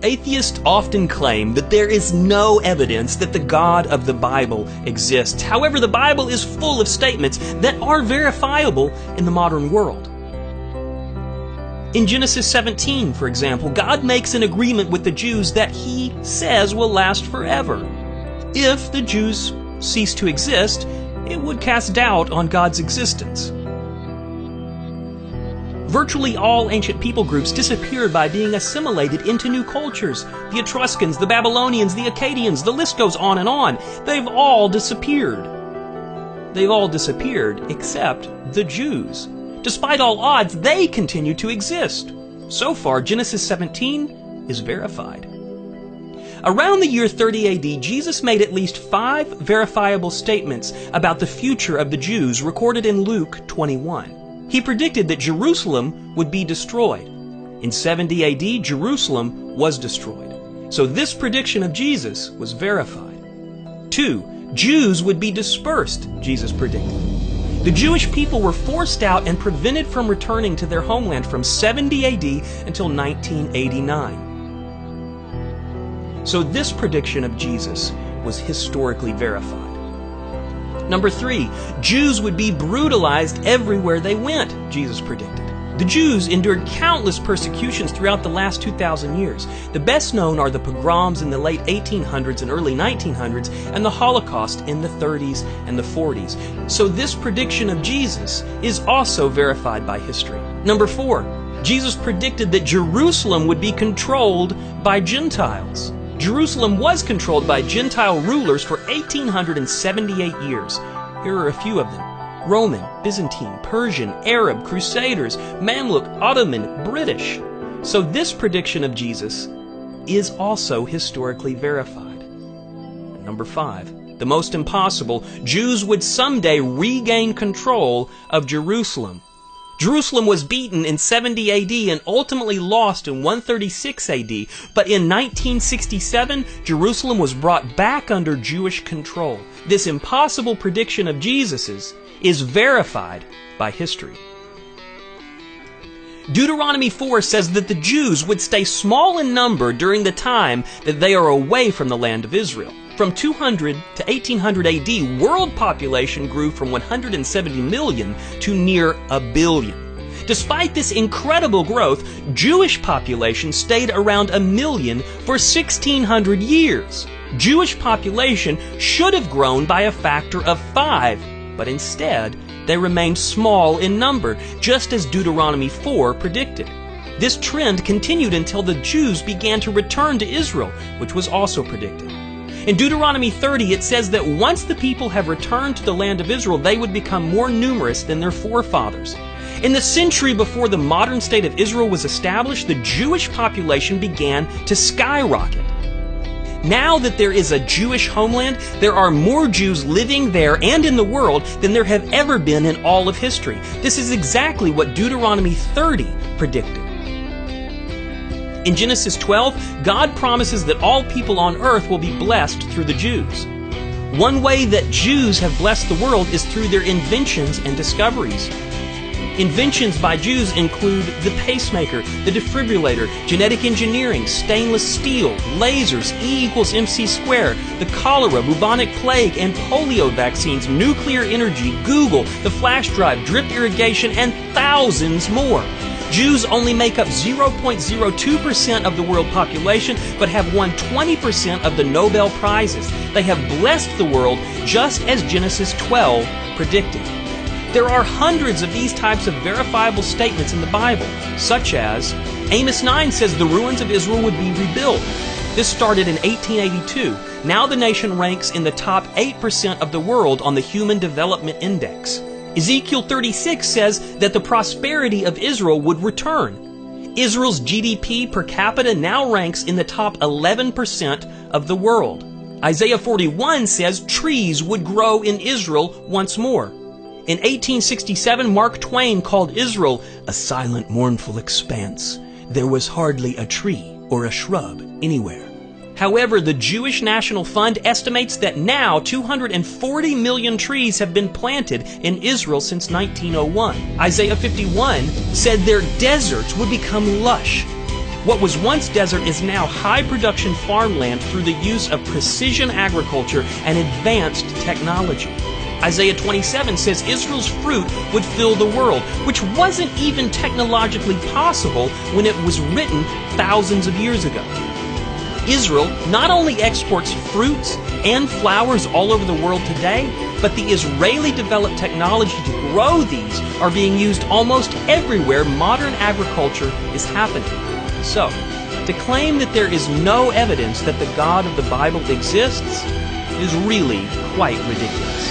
Atheists often claim that there is no evidence that the God of the Bible exists. However, the Bible is full of statements that are verifiable in the modern world. In Genesis 17, for example, God makes an agreement with the Jews that He says will last forever. If the Jews cease to exist, it would cast doubt on God's existence. Virtually all ancient people groups disappeared by being assimilated into new cultures. The Etruscans, the Babylonians, the Akkadians, the list goes on and on. They've all disappeared. They've all disappeared except the Jews. Despite all odds, they continue to exist. So far, Genesis 17 is verified. Around the year 30 AD, Jesus made at least 5 verifiable statements about the future of the Jews recorded in Luke 21. He predicted that Jerusalem would be destroyed. In 70 AD, Jerusalem was destroyed. So this prediction of Jesus was verified. 2. Jews would be dispersed, Jesus predicted. The Jewish people were forced out and prevented from returning to their homeland from 70 AD until 1989. So this prediction of Jesus was historically verified. Number 3, Jews would be brutalized everywhere they went, Jesus predicted. The Jews endured countless persecutions throughout the last 2,000 years. The best known are the pogroms in the late 1800s and early 1900s, and the Holocaust in the 30s and the 40s. So this prediction of Jesus is also verified by history. Number 4, Jesus predicted that Jerusalem would be controlled by Gentiles. Jerusalem was controlled by Gentile rulers for 1,878 years. Here are a few of them: Roman, Byzantine, Persian, Arab, Crusaders, Mamluk, Ottoman, British. So this prediction of Jesus is also historically verified. Number 5, the most impossible: Jews would someday regain control of Jerusalem. Jerusalem was beaten in 70 AD and ultimately lost in 136 AD, but in 1967, Jerusalem was brought back under Jewish control. This impossible prediction of Jesus's is verified by history. Deuteronomy 4 says that the Jews would stay small in number during the time that they are away from the land of Israel. From 200 to 1800 AD, world population grew from 170 million to near a billion. Despite this incredible growth, Jewish population stayed around 1 million for 1,600 years. Jewish population should have grown by a factor of 5, but instead, they remained small in number, just as Deuteronomy 4 predicted. This trend continued until the Jews began to return to Israel, which was also predicted. In Deuteronomy 30, it says that once the people have returned to the land of Israel, they would become more numerous than their forefathers. In the century before the modern state of Israel was established, the Jewish population began to skyrocket. Now that there is a Jewish homeland, there are more Jews living there and in the world than there have ever been in all of history. This is exactly what Deuteronomy 30 predicted. In Genesis 12, God promises that all people on earth will be blessed through the Jews. One way that Jews have blessed the world is through their inventions and discoveries. Inventions by Jews include the pacemaker, the defibrillator, genetic engineering, stainless steel, lasers, E=mc², the cholera, bubonic plague, and polio vaccines, nuclear energy, Google, the flash drive, drip irrigation, and thousands more. Jews only make up 0.02% of the world population, but have won 20% of the Nobel Prizes. They have blessed the world just as Genesis 12 predicted. There are hundreds of these types of verifiable statements in the Bible, such as Amos 9 says the ruins of Israel would be rebuilt. This started in 1882. Now the nation ranks in the top 8% of the world on the Human Development Index. Ezekiel 36 says that the prosperity of Israel would return. Israel's GDP per capita now ranks in the top 11% of the world. Isaiah 41 says trees would grow in Israel once more. In 1867, Mark Twain called Israel a silent, mournful expanse. There was hardly a tree or a shrub anywhere. However, the Jewish National Fund estimates that now 240 million trees have been planted in Israel since 1901. Isaiah 51 said their deserts would become lush. What was once desert is now high-production farmland through the use of precision agriculture and advanced technology. Isaiah 27 says Israel's fruit would fill the world, which wasn't even technologically possible when it was written thousands of years ago. Israel not only exports fruits and flowers all over the world today, but the Israeli-developed technology to grow these are being used almost everywhere modern agriculture is happening. So, to claim that there is no evidence that the God of the Bible exists is really quite ridiculous.